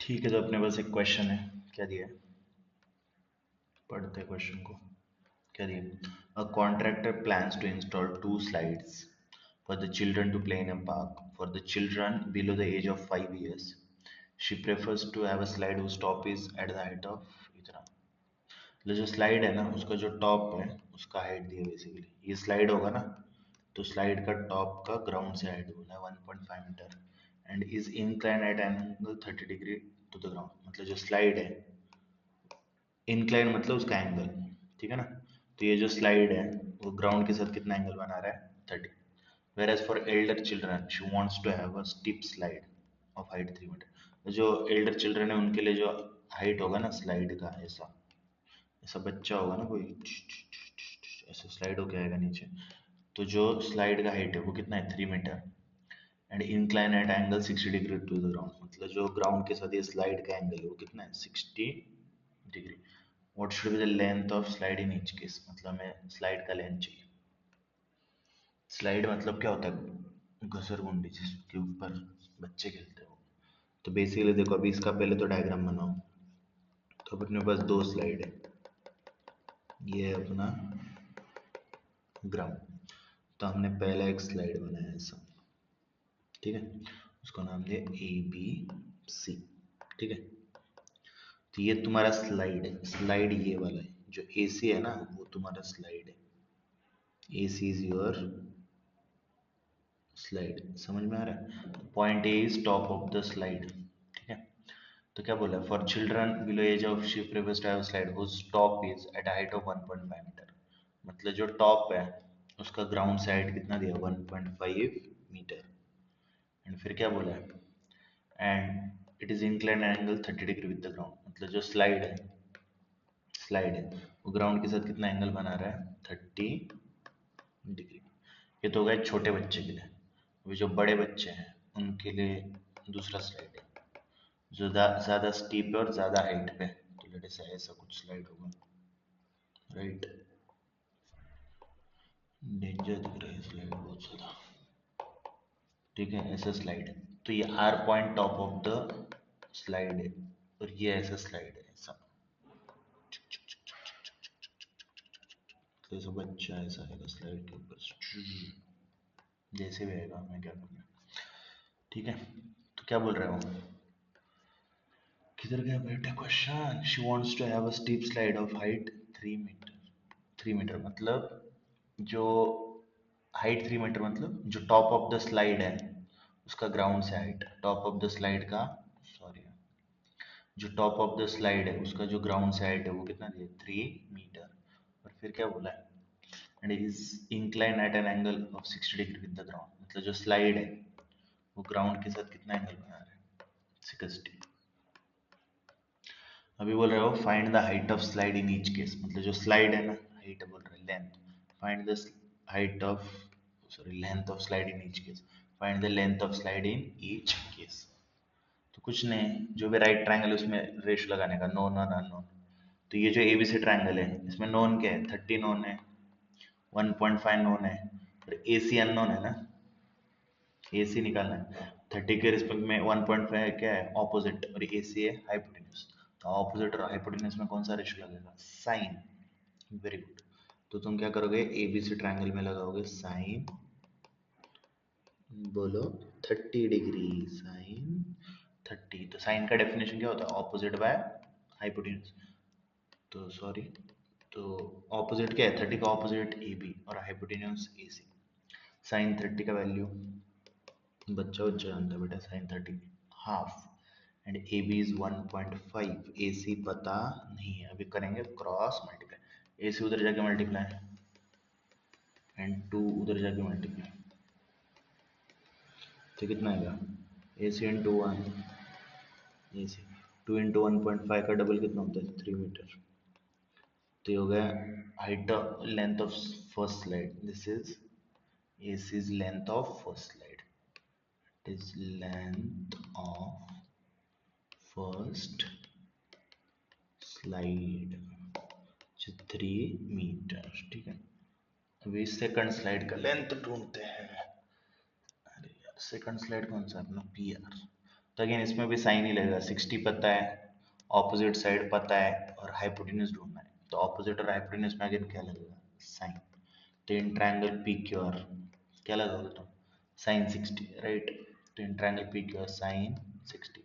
ठीक है, तो अपने पास एक क्वेश्चन है। क्या दिया है? पढ़ते क्वेश्चन को। क्या दिया? A contractor plans to install two slides for the children to play in a park for the children below the age of 5 years. She prefers to have a slide whose top is at the height of इतना। मतलब जो slide है ना, उसका जो top है उसका height दिया बेसिकली। ये स्लाइड होगा ना, तो स्लाइड का टॉप का ग्राउंड से हाइट बोला है 1.5 metre and is incline at an angle 30 degree to the ground. मतलब जो स्लाइड है, इंक्लाइन मतलब उसका एंगल, ठीक है ना। तो ये जो स्लाइड है वो ग्राउंड के साथ कितना एंगल बना रहा है? 30। Whereas for elder children she wants to have a steep slide of height 3 metre. जो एल्डर चिल्ड्रन है उनके लिए जो हाइट होगा ना स्लाइड का, ऐसा ऐसा बच्चा होगा ना कोई, ऐसे स्लाइड होके आएगा नीचे। तो जो स्लाइड का हाइट है वो कितना है? 3 metre and incline at angle 60 degree to the ground. मतलब जो ग्राउंड के साथ ये स्लाइड का एंगल है वो कितना है? 60 degree. What should be the length of slide in each case? मतलब हमें स्लाइड का लेंथ चाहिए। स्लाइड मतलब क्या होता है? घसरगुंडी जिसके ऊपर बच्चे खेलते हो। तो बेसिकली देखो, अभी इसका पहले तो डायग्राम बनाओ। तो अपने पास दो स्लाइड है, ये है अपना ग्राउंड। तो हमने पहला एक स्लाइड बनाया ऐसा, ठीक है। उसको नाम दिया ABC, ठीक है। तो ये तुम्हारा स्लाइड है, स्लाइड ये वाला है। जो AC है ना, वो तुम्हारा स्लाइड है। AC is your slide. समझ में आ रहा है? Point A is top of the slide, ठीक है। तो क्या बोला? For children below age of she prefers to have slide whose top is at height of 1.5 metre. मतलब जो टॉप है उसका ग्राउंड से हाइट कितना दिया? 1.5 मीटर। एंड फिर क्या बोला है? And it is incline angle 30 degree with the ground. मतलब जो स्लाइड है वो ग्राउंड के साथ कितना एंगल बना रहा है? 30 डिग्री। ये तो हो गया छोटे बच्चे के लिए। अभी जो बड़े बच्चे हैं उनके लिए दूसरा स्लाइड है जो ज़्यादा स्टीप है और ज़्यादा हाइट पे। तो लेट से ऐसा कुछ स्लाइड होगा, राइट। डेंजर दिख रहा है स्लाइड बहुत ज़्यादा, ठीक है। ऐसा स्लाइड है। तो ये R point top of the slide है और ये ऐसा स्लाइड है ऐसा। तो ऐसा बच्चा ऐसा आएगा स्लाइड के ऊपर, जैसे भी आएगा, मैं क्या करूँगा, ठीक है। तो क्या बोल रहे हो? किधर गया बेटा question? She wants to have a steep slide of height 3 metre. 3 metre मतलब जो हाइट 3 मीटर मतलब जो टॉप ऑफ द स्लाइड है उसका ग्राउंड से height, top of the slide का, सॉरी, जो टॉप ऑफ द स्लाइड है उसका जो ग्राउंड से हाइट है वो कितना दिया? 3 मीटर। और फिर क्या बोला है? And is incline at an angle of 60 degree with the ground. मतलब जो स्लाइड है वो ग्राउंड के साथ कितना एंगल बना रहा है? 60। अभी बोल रहे हो find the height of slide in each case. मतलब जो स्लाइड है ना, हाइट बोल रहे हैं, length. Find the height of, sorry, length of slide in each case. Find the length of slide in each case. तो कुछ नहीं, जो भी राइट ट्रायंगल है उसमें रेशो लगाने का, नोन और अननोन। तो ये जो ABC ट्रायंगल है इसमें नोन क्या है? 30 नोन है, 1.5 नोन है और AC अननोन है ना। AC निकालना है। 30 के रिस्पेक्ट में 1.5 क्या है? ऑपोजिट, और AC है हाइपोटेन्यूज। तो ऑपोजिट और हाइपोटेन्यूज में कौन सा रेशियो लगेगा? साइन। Very good. तो तुम क्या करोगे? ABC ट्रायंगल में लगाओगे साइन, बोलो 30 डिग्री, साइन 30। तो साइन का डेफिनेशन क्या होता है? Opposite by hypotenuse. तो सॉरी, तो ऑपोजिट क्या है? 30 का ऑपोजिट AB और हाइपोटेन्यूज AC। साइन 30 का वैल्यू बच्चा बच्चा जानता है बेटा, sine 30 half and AB is 1.5। AC पता नहीं है, अभी करेंगे क्रॉस मल्टीप्लाई। AC उधर जाके मल्टीप्लाई एंड 2 उधर जाके मल्टीप्लाई, तो कितना आएगा? AC इंटू 1, AC 2 इंटू 1.5 का डबल कितना होता है? 3 मीटर। तो ये हो गया height, length of first slide. This is AC is length of first slide. It is length of first slide, 3 metre, ठीक है। अभी सेकंड स्लाइड का लेंथ ढूंढते हैं। अरे यार, सेकंड स्लाइड कौन सा? अपना PR। तो अगेन इसमें भी साइन ही लगेगा, 60 पता है, ऑपोजिट साइड पता है और हाइपोटेन्यूज ढूंढना है, तो ऑपोजिट और हाइपोटेन्यूज में अगेन क्या लगेगा, साइन। तो in triangle P Q R क्या लगाओगे तुम, साइन 60, राइट। तो in triangle P Q R sine 60,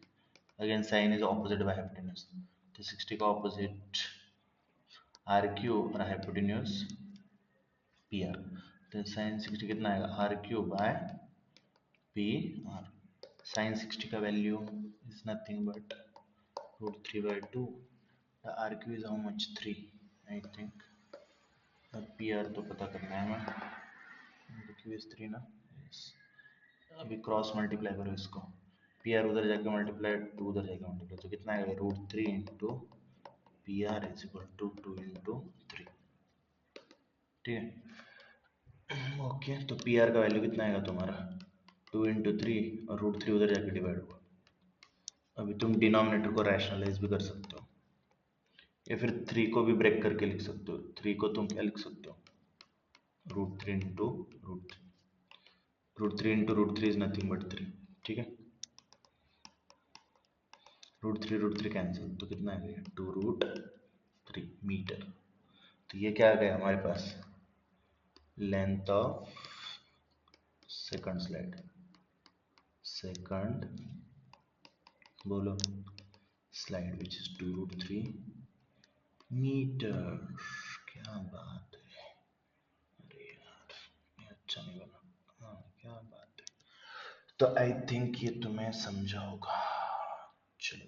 again sine is opposite by hypotenuse, तो 60 का ऑपोजिट आर क्यू और हाइपोटेन्यूज पी आर, तो साइन 60 कितना आएगा, R Q by P R. Sine 60 का value is nothing but √3/2, the RQ is how much, 3 I think, और PR तो पता करना है हमें, RQ is 3 ना, yes। अभी क्रॉस मल्टीप्लाई करो इसको, PR उधर जाके मल्टीप्लाई, 2 उधर जाके मल्टीप्लाई, तो कितना आएगा, √3 into PR is equal to 2 into 3, ठीक है। ओके, तो PR का वैल्यू कितना आएगा तुम्हारा, 2 इंटू 3 और √3 उधर जाके डिवाइड होगा। अभी तुम डिनोमिनेटर को रैशनलाइज भी कर सकते हो, या फिर 3 को भी ब्रेक करके लिख सकते हो। 3 को तुम क्या लिख सकते हो, √3 इंटू √3 इज नथिंग बट 3, ठीक है। √3 कैंसिल, तो कितना आ गया, 2√3 मीटर। तो ये क्या आ गया हमारे पास, length of second slide, second बोलो स्लाइड विच इज 2√3 मीटर। क्या बात है, अरे यार ये अच्छा नहीं बना, हाँ क्या बात है। तो आई थिंक ये तुम्हें समझा होगा, चलो।